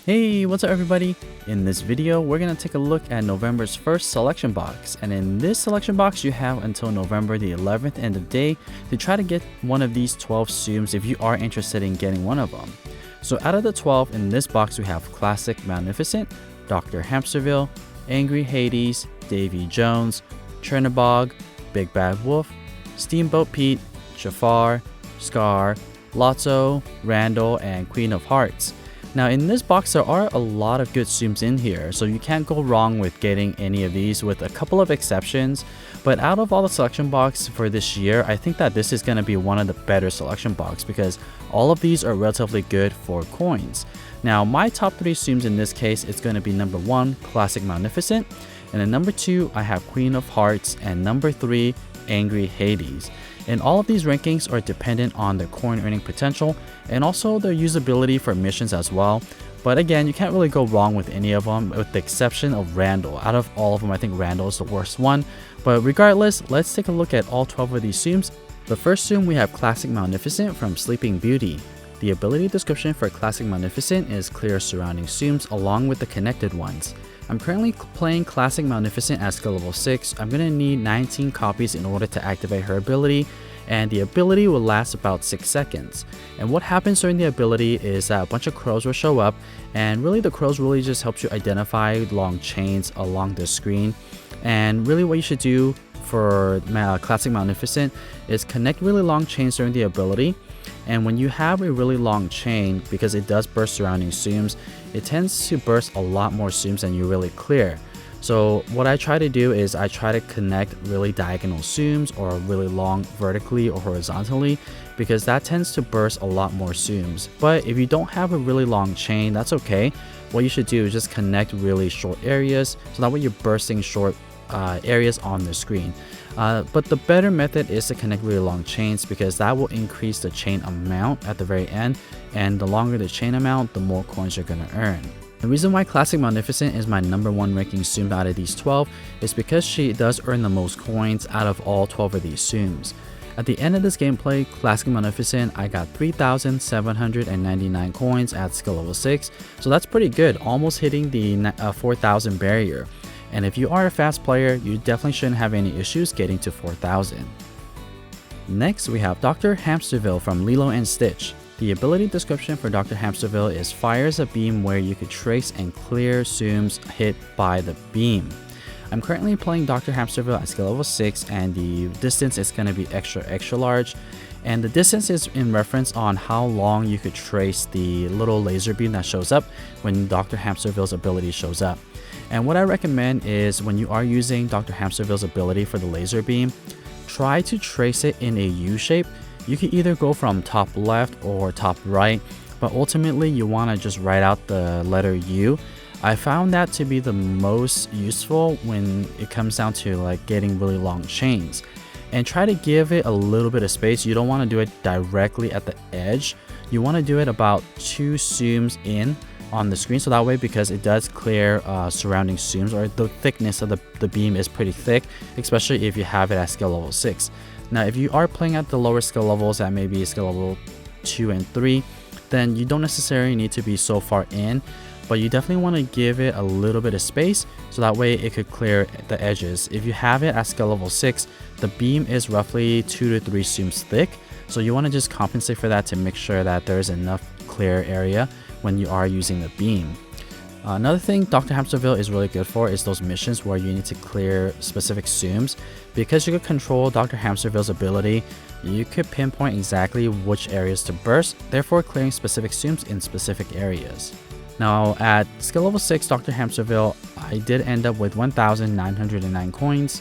Hey, what's up everybody? In this video, we're going to take a look at November's first selection box. And in this selection box, you have until November the 11th end of day to try to get one of these 12 Tsums if you are interested in getting one of them. So out of the 12 in this box, we have Classic Maleficent, Dr. Hamsterviel, Angry Hades, Davy Jones, Chernabog, Big Bad Wolf, Steamboat Pete, Jafar, Scar, Lotso, Randall, and Queen of Hearts. Now in this box there are a lot of good Tsums in here, so you can't go wrong with getting any of these with a couple of exceptions. But out of all the selection box for this year, I think that this is going to be one of the better selection box because all of these are relatively good for coins. Now my top 3 Tsums in this case is going to be number 1, Classic Maleficent, and then number 2 I have Queen of Hearts, and number 3 Angry Hades. And all of these rankings are dependent on their coin earning potential and also their usability for missions as well. But again, you can't really go wrong with any of them with the exception of Randall. Out of all of them, I think Randall is the worst one. But regardless, let's take a look at all 12 of these Tsums. The first Tsum we have Classic Maleficent from Sleeping Beauty. The ability description for Classic Maleficent is clear surrounding Tsums along with the connected ones. I'm currently playing Classic Maleficent at skill level 6. I'm going to need 19 copies in order to activate her ability, and the ability will last about 6 seconds. And what happens during the ability is that a bunch of crows will show up, and really the crows really just helps you identify long chains along the screen. And really what you should do for Classic Maleficent is connect really long chains during the ability. And when you have a really long chain, because it does burst surrounding Tsums, it tends to burst a lot more Tsums than you really clear. So what I try to do is I try to connect really diagonal Tsums or really long vertically or horizontally, because that tends to burst a lot more Tsums. But if you don't have a really long chain, that's okay. What you should do is just connect really short areas, so that way you're bursting short areas on the screen. But the better method is to connect really long chains, because that will increase the chain amount at the very end, and the longer the chain amount, the more coins you're going to earn. The reason why Classic Maleficent is my number 1 ranking Tsum out of these 12 is because she does earn the most coins out of all 12 of these Tsums. At the end of this gameplay, Classic Maleficent, I got 3,799 coins at skill level 6, so that's pretty good, almost hitting the 4,000 barrier. And if you are a fast player, you definitely shouldn't have any issues getting to 4,000. Next, we have Dr. Hamsterviel from Lilo and Stitch. The ability description for Dr. Hamsterviel is fires a beam where you could trace and clear Tsums hit by the beam. I'm currently playing Dr. Hamsterviel at skill level 6, and the distance is going to be extra large. And the distance is in reference on how long you could trace the little laser beam that shows up when Dr. Hamsterviel's ability shows up. And what I recommend is when you are using Dr. Hamsterviel's ability for the laser beam, try to trace it in a U shape. You can either go from top left or top right, but ultimately you want to just write out the letter U. I found that to be the most useful when it comes down to like getting really long chains. And try to give it a little bit of space. You don't want to do it directly at the edge. You want to do it about 2 Tsums in on the screen, so that way, because it does clear surrounding Tsums, or the thickness of the beam is pretty thick, especially if you have it at skill level 6. Now if you are playing at the lower skill levels, at maybe skill level 2 and 3, then you don't necessarily need to be so far in, but you definitely want to give it a little bit of space, so that way it could clear the edges. If you have it at skill level 6, the beam is roughly 2 to 3 Tsums thick, so you want to just compensate for that to make sure that there's enough clear area when you are using the beam. Another thing Dr. Hamsterviel is really good for is those missions where you need to clear specific Tsums. Because you could control Dr. Hamsterviel's ability, you could pinpoint exactly which areas to burst, therefore clearing specific Tsums in specific areas. Now at skill level 6 Dr. Hamsterviel, I did end up with 1,909 coins.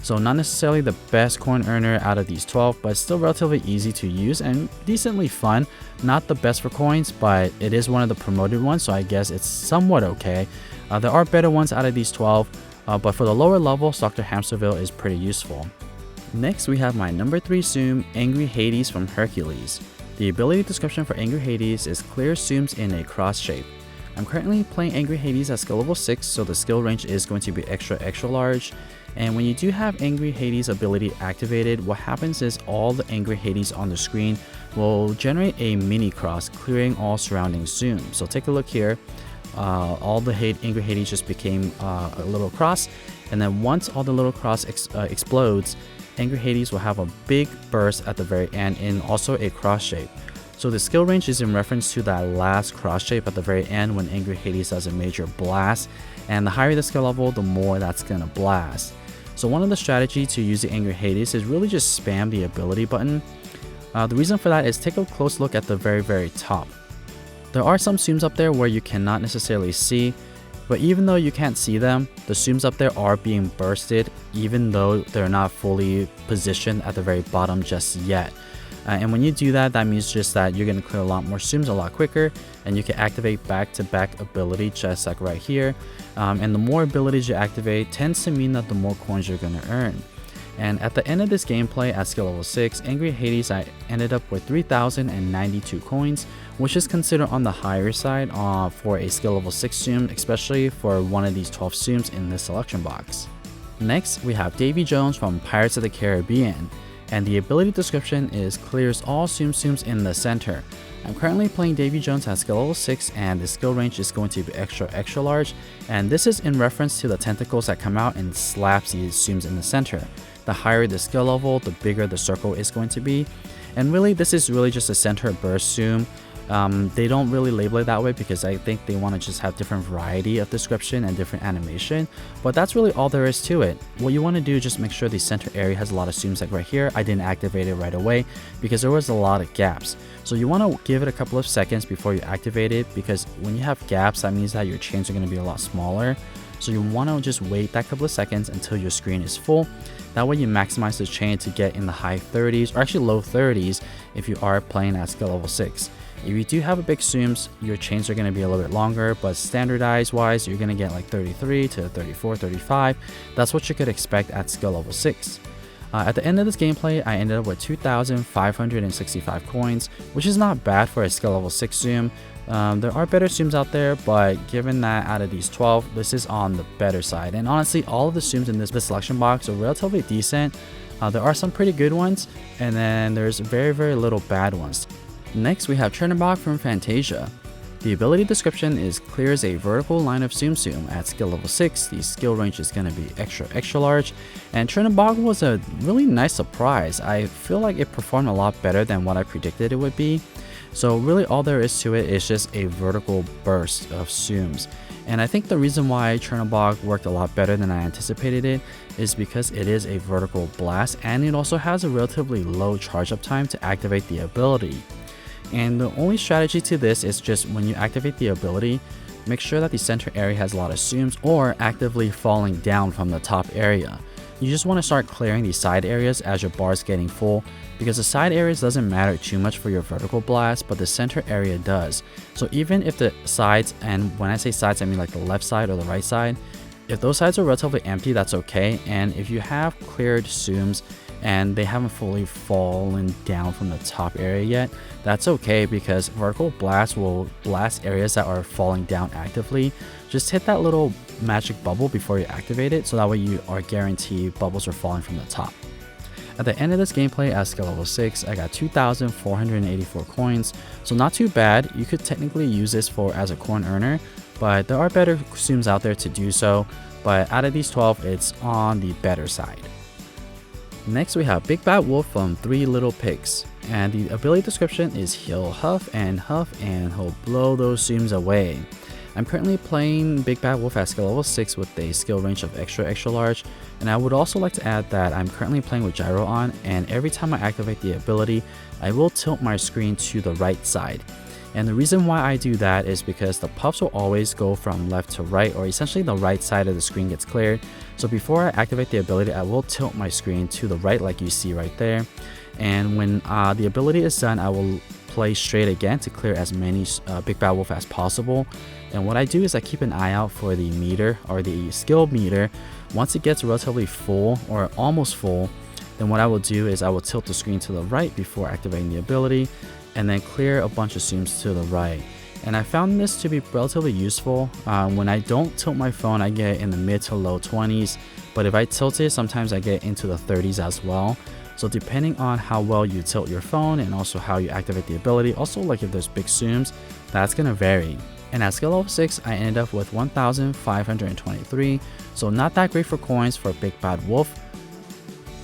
So not necessarily the best coin earner out of these 12, but still relatively easy to use and decently fun. Not the best for coins, but it is one of the promoted ones, so I guess it's somewhat okay. There are better ones out of these 12, but for the lower levels, Dr. Hamsterviel is pretty useful. Next, we have my number 3 Tsum, Angry Hades from Hercules. The ability description for Angry Hades is clear Tsums in a cross shape. I'm currently playing Angry Hades at skill level 6, so the skill range is going to be extra large. And when you do have Angry Hades ability activated, what happens is all the Angry Hades on the screen will generate a mini cross, clearing all surrounding Tsums. So take a look here. all the Angry Hades just became a little cross, and then once all the little cross explodes, Angry Hades will have a big burst at the very end in also a cross shape. So the skill range is in reference to that last cross shape at the very end when Angry Hades does a major blast, and the higher the skill level, the more that's gonna blast. So one of the strategies to use the Angry Hades is really just spam the ability button. The reason for that is take a close look at the very top. There are some zooms up there where you cannot necessarily see, but even though you can't see them, the zooms up there are being bursted even though they're not fully positioned at the very bottom just yet. And when you do that, that means just that you're going to clear a lot more zooms a lot quicker, and you can activate back-to-back ability just like right here. And the more abilities you activate tends to mean that the more coins you're going to earn. And at the end of this gameplay at skill level 6, Angry Hades, I ended up with 3,092 coins, which is considered on the higher side for a skill level 6 zoom, especially for one of these 12 zooms in this selection box. Next, we have Davy Jones from Pirates of the Caribbean, and the ability description is clears all zooms in the center. I'm currently playing Davy Jones at skill level 6, and the skill range is going to be extra large, and this is in reference to the tentacles that come out and slaps these zooms in the center. The higher the skill level, the bigger the circle is going to be, and really this is really just a center burst zoom. They don't really label it that way because I think they want to just have different variety of description and different animation, but that's really all there is to it. What you want to do is just make sure the center area has a lot of zooms. Like right here, I didn't activate it right away because there was a lot of gaps. So you want to give it a couple of seconds before you activate it, because when you have gaps, that means that your chains are going to be a lot smaller. So you want to just wait that couple of seconds until your screen is full. That way you maximize the chain to get in the high 30s, or actually low 30s if you are playing at skill level 6. If you do have a big zooms, your chains are going to be a little bit longer, but standardized wise, you're going to get like 33 to 34, 35. That's what you could expect at skill level 6. At the end of this gameplay, I ended up with 2,565 coins, which is not bad for a skill level 6 zoom. There are better zooms out there, but given that out of these 12, this is on the better side. And honestly, all of the zooms in this selection box are relatively decent. There are some pretty good ones, and then there's very little bad ones. Next, we have Chernabog from Fantasia. The ability description is clears a vertical line of Tsum Tsum at skill level 6. The skill range is going to be extra large, and Chernabog was a really nice surprise. I feel like it performed a lot better than what I predicted it would be. So really all there is to it is just a vertical burst of zooms. And I think the reason why Chernabog worked a lot better than I anticipated it is because it is a vertical blast, and it also has a relatively low charge up time to activate the ability. And the only strategy to this is just when you activate the ability, make sure that the center area has a lot of zooms or actively falling down from the top area. You just want to start clearing the side areas as your bar is getting full, because the side areas doesn't matter too much for your vertical blast, but the center area does. So even if the sides, and when I say sides I mean like the left side or the right side, if those sides are relatively empty, that's okay. And if you have cleared zooms and they haven't fully fallen down from the top area yet, that's okay, because vertical blast will blast areas that are falling down actively. Just hit that little magic bubble before you activate it, so that way you are guaranteed bubbles are falling from the top. At the end of this gameplay at skill level 6, I got 2,484 coins, so not too bad. You could technically use this as a coin earner, but there are better zooms out there to do so, but out of these 12, it's on the better side. Next, we have Big Bad Wolf from Three Little Pigs, and the ability description is he'll huff and he'll blow those zooms away. I'm currently playing Big Bad Wolf at skill level 6 with a skill range of extra large, and I would also like to add that I'm currently playing with gyro on, and every time I activate the ability, I will tilt my screen to the right side. And the reason why I do that is because the puffs will always go from left to right, or essentially the right side of the screen gets cleared. So before I activate the ability, I will tilt my screen to the right like you see right there. And when the ability is done, I will play straight again to clear as many Big Bad Wolf as possible. And what I do is I keep an eye out for the meter, or the skill meter. Once it gets relatively full or almost full, then what I will do is I will tilt the screen to the right before activating the ability, and then clear a bunch of zooms to the right. And I found this to be relatively useful. When I don't tilt my phone, I get in the mid to low 20s, but if I tilt it, sometimes I get into the 30s as well. So depending on how well you tilt your phone and also how you activate the ability, also like if there's big zooms, that's gonna vary. And at skill level 6, I ended up with 1,523, so not that great for coins for Big Bad Wolf.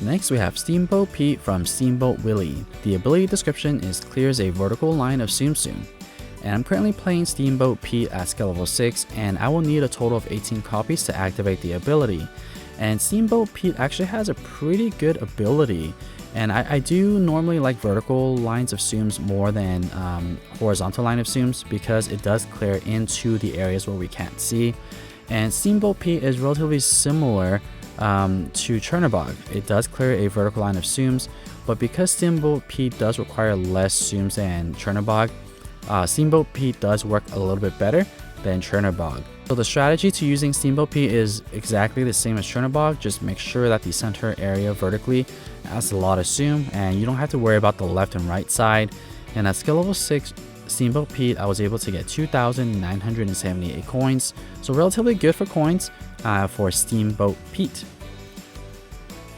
Next we have Steamboat Pete from Steamboat Willie. The ability description is clears a vertical line of Tsum Tsum. And I'm currently playing Steamboat Pete at skill level 6, and I will need a total of 18 copies to activate the ability. And Steamboat Pete actually has a pretty good ability, and I do normally like vertical lines of Tsums more than horizontal line of Tsums because it does clear into the areas where we can't see. And Steamboat Pete is relatively similar to Chernabog. It does clear a vertical line of Tsums, but because Steamboat Pete does require less Tsums than Chernabog, Steamboat Pete does work a little bit better than Chernabog. So the strategy to using Steamboat Pete is exactly the same as Chernabog, just make sure that the center area vertically has a lot of Tsum and you don't have to worry about the left and right side. And at skill level 6 Steamboat Pete, I was able to get 2,978 coins, so relatively good for coins for Steamboat Pete.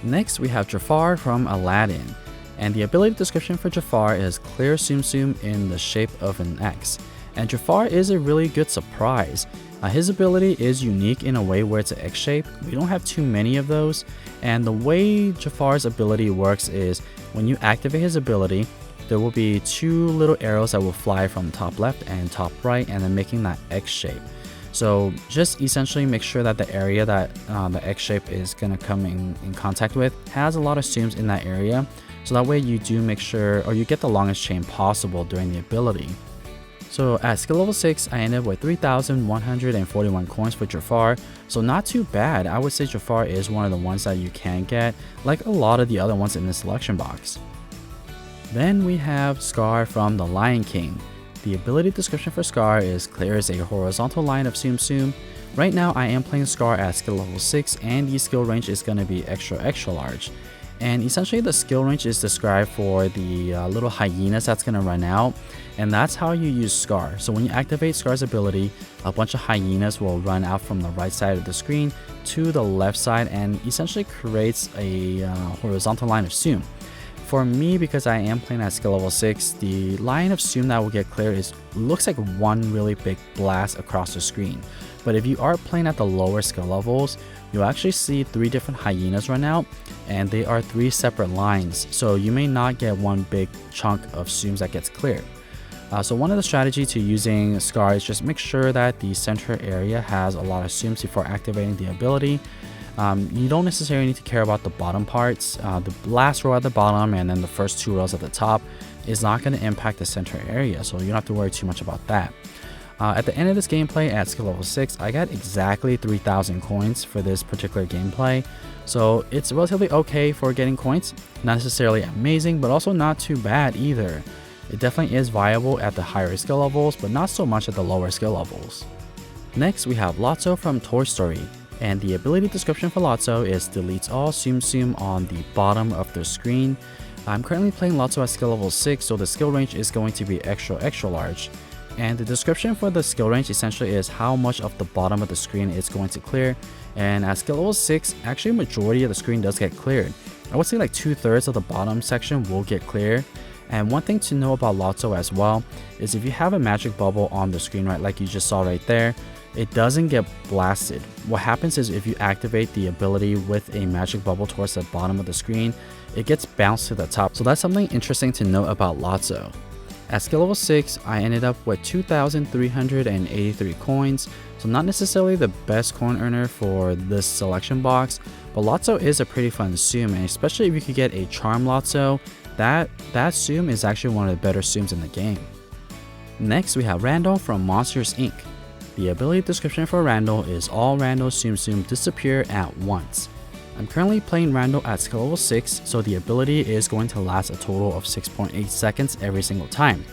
Next we have Jafar from Aladdin, and the ability description for Jafar is clear Tsum Tsum in the shape of an X. And Jafar is a really good surprise. His ability is unique in a way where it's an X shape. We don't have too many of those, and the way Jafar's ability works is when you activate his ability, there will be two little arrows that will fly from top left and top right, and then making that X shape. So just essentially make sure that the area that the X shape is going to come in contact with has a lot of Tsums in that area, so that way you do make sure, or you get the longest chain possible during the ability. So at skill level 6, I ended up with 3,141 coins for Jafar, so not too bad. I would say Jafar is one of the ones that you can get, like a lot of the other ones in the selection box. Then we have Scar from the Lion King. The ability description for Scar is clears a horizontal line of Tsum Tsum. Right now I am playing Scar at skill level 6, and the skill range is going to be extra large. And essentially the skill range is described for the little hyenas that's going to run out, and that's how you use Scar. So when you activate Scar's ability, a bunch of hyenas will run out from the right side of the screen to the left side and essentially creates a horizontal line of Tsum. For me, because I am playing at skill level 6, the line of Tsum that will get cleared looks like one really big blast across the screen. But if you are playing at the lower skill levels, you'll actually see 3 different hyenas run out, and they are 3 separate lines, so you may not get one big chunk of Tsums that gets cleared. So one of the strategies to using Scar is just make sure that the center area has a lot of Tsums before activating the ability. You don't necessarily need to care about the bottom parts. The last row at the bottom and then the first 2 rows at the top is not going to impact the center area, so you don't have to worry too much about that. At the end of this gameplay at skill level 6, I got exactly 3,000 coins for this particular gameplay, so it's relatively okay for getting coins. Not necessarily amazing, but also not too bad either. It definitely is viable at the higher skill levels, but not so much at the lower skill levels. Next we have Lotso from Toy Story, and the ability description for Lotso is deletes all Tsum Tsum on the bottom of the screen. I'm currently playing Lotso at skill level 6, so the skill range is going to be extra large. And the description for the skill range essentially is how much of the bottom of the screen is going to clear. And at skill level 6, actually a majority of the screen does get cleared. I would say like 2/3 of the bottom section will get cleared. And one thing to know about Lotso as well is if you have a magic bubble on the screen, right, like you just saw right there, it doesn't get blasted. What happens is if you activate the ability with a magic bubble towards the bottom of the screen, it gets bounced to the top. So that's something interesting to know about Lotso. At skill level 6, I ended up with 2,383 coins, so not necessarily the best coin earner for this selection box, but Lotso is a pretty fun Tsum, and especially if you could get a charm Lotso, that Tsum is actually one of the better Tsums in the game. Next we have Randall from Monsters Inc. The ability description for Randall is all Randall Tsum Tsum disappear at once. I'm currently playing Randall at skill level 6, so the ability is going to last a total of 6.8 seconds every single time.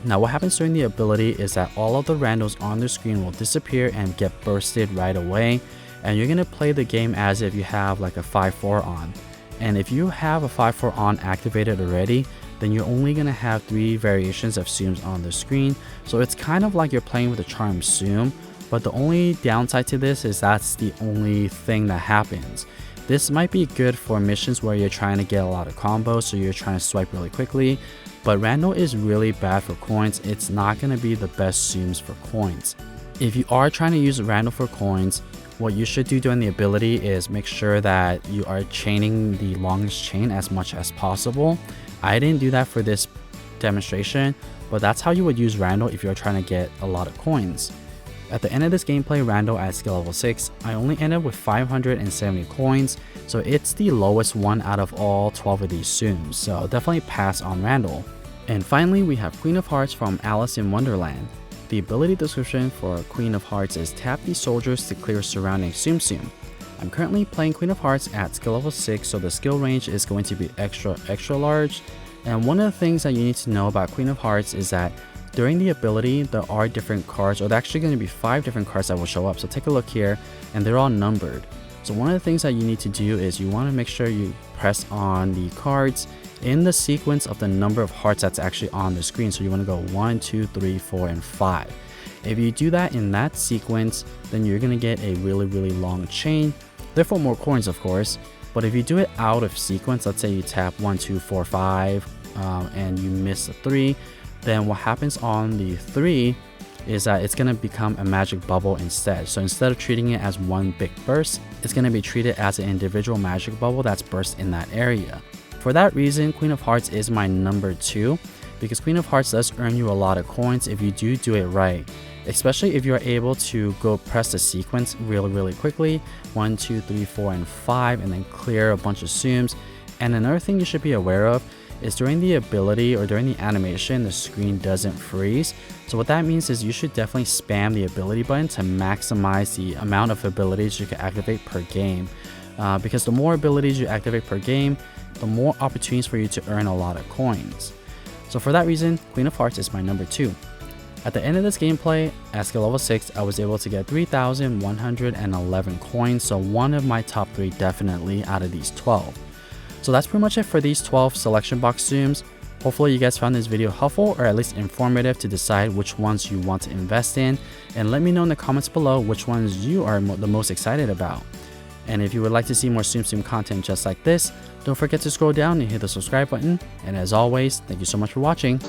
Now what happens during the ability is that all of the Randalls on the screen will disappear and get bursted right away, and you're going to play the game as if you have like a 5-4 on. And if you have a 5-4 on activated already, then you're only going to have 3 variations of Tsums on the screen, so it's kind of like you're playing with a charm Tsum, but the only downside to this is that's the only thing that happens. This might be good for missions where you're trying to get a lot of combos, so you're trying to swipe really quickly, but Randall is really bad for coins. It's not going to be the best zooms for coins. If you are trying to use Randall for coins, what you should do during the ability is make sure that you are chaining the longest chain as much as possible. I didn't do that for this demonstration, but that's how you would use Randall if you're trying to get a lot of coins. At the end of this gameplay, Randall at skill level 6, I only ended with 570 coins, so it's the lowest one out of all 12 of these zooms, so definitely pass on Randall. And finally, we have Queen of Hearts from Alice in Wonderland. The ability description for Queen of Hearts is tap these soldiers to clear surrounding Tsum Tsum. I'm currently playing Queen of Hearts at skill level 6, so the skill range is going to be extra large. And one of the things that you need to know about Queen of Hearts is that during the ability, there are different cards, or there are actually going to be 5 different cards that will show up. So take a look here, and they're all numbered. So one of the things that you need to do is you want to make sure you press on the cards in the sequence of the number of hearts that's actually on the screen. So you want to go 1, 2, 3, 4, and 5. If you do that in that sequence, then you're going to get a really long chain, therefore more coins of course. But if you do it out of sequence, let's say you tap 1, 2, 4, 5, and you miss a 3, then what happens on the 3 is that it's going to become a magic bubble instead. So instead of treating it as one big burst, it's going to be treated as an individual magic bubble that's burst in that area. For that reason, Queen of Hearts is my number 2, because Queen of Hearts does earn you a lot of coins if you do it right, especially if you're able to go press the sequence really quickly, 1, 2, 3, 4, and 5, and then clear a bunch of zooms. And another thing you should be aware of is during the ability or during the animation, the screen doesn't freeze. So what that means is you should definitely spam the ability button to maximize the amount of abilities you can activate per game. Because the more abilities you activate per game, the more opportunities for you to earn a lot of coins. So for that reason, Queen of Hearts is my number 2. At the end of this gameplay, at skill level 6, I was able to get 3,111 coins, so one of my top 3 definitely out of these 12. So that's pretty much it for these 12 selection box zooms. Hopefully you guys found this video helpful or at least informative to decide which ones you want to invest in, and let me know in the comments below which ones you are the most excited about. And if you would like to see more Tsum Tsum content just like this, don't forget to scroll down and hit the subscribe button. And as always, thank you so much for watching.